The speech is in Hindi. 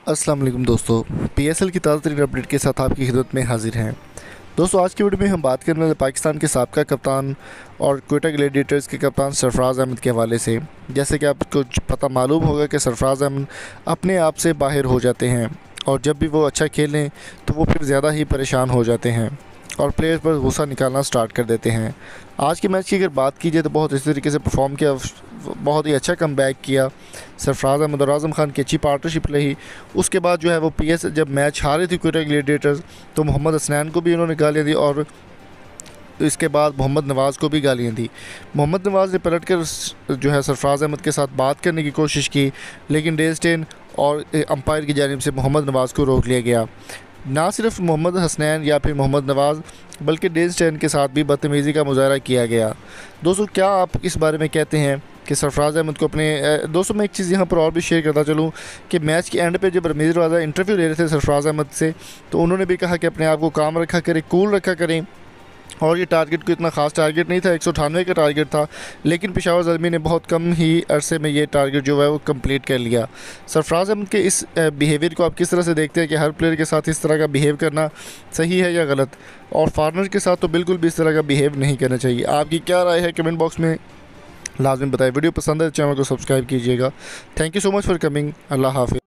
अस्सलाम वालेकुम दोस्तों, पीएसएल की ताज़ा तरीन अपडेट के साथ आपकी खिदमत में हाजिर हैं। दोस्तों, आज की वीडियो में हम बात करने वाले पाकिस्तान के साबका कप्तान और क्वेटा ग्लैडिएटर्स के कप्तान सरफराज अहमद के हवाले से। जैसे कि आपको पता मालूम होगा कि सरफराज अहमद अपने आप से बाहर हो जाते हैं और जब भी वो अच्छा खेलें तो वो फिर ज़्यादा ही परेशान हो जाते हैं और प्लेयर पर गुस्सा निकालना स्टार्ट कर देते हैं। आज के मैच की अगर बात की जाए तो बहुत इसी तरीके से परफॉर्म किया, बहुत ही अच्छा कमबैक किया सरफराज अहमद और आज़म खान की अच्छी पार्टनरशिप रही। उसके बाद जो है वो जब मैच हारे थे क्वेटा ग्लैडिएटर्स तो मोहम्मद हसनैन को भी उन्होंने गालियाँ दी और इसके बाद मोहम्मद नवाज़ को भी गालियाँ दी। मोहम्मद नवाज़ ने पलट कर जो है सरफराज अहमद के साथ बात करने की कोशिश की, लेकिन डेल स्टेन और अंपायर की जानिब से मोहम्मद नवाज़ को रोक लिया गया। ना सिर्फ मोहम्मद हसनैन या फिर मोहम्मद नवाज़ बल्कि डेल स्टेन के साथ भी बदतमीज़ी का मुजाहरा किया गया। दोस्तों, क्या आप इस बारे में कहते हैं कि सरफराज अहमद को अपने दोस्तों मैं एक चीज़ यहाँ पर और भी शेयर करता चलूँ कि मैच के एंड पे जब रमीज़ रज़ा इंटरव्यू ले रहे थे सरफराज अहमद से, तो उन्होंने भी कहा कि अपने आप को काम रखा करें, कूल रखा करें और ये टारगेट कोई इतना ख़ास टारगेट नहीं था, 198 का टारगेट था, लेकिन पेशावर ज़ल्मी ने बहुत कम ही अरसे में ये टारगेट जो है वो कंप्लीट कर लिया। सरफराज अहमद के इस बिहेवियर को आप किस तरह से देखते हैं कि हर प्लेयर के साथ इस तरह का बिहेव करना सही है या गलत, और फारनर के साथ तो बिल्कुल भी इस तरह का बिहेव नहीं करना चाहिए। आपकी क्या राय है कमेंट बॉक्स में लाजमी बताएं। वीडियो पसंद है तो चैनल को सब्सक्राइब कीजिएगा। Thank you so much for coming. अल्लाह हाफ़िज़।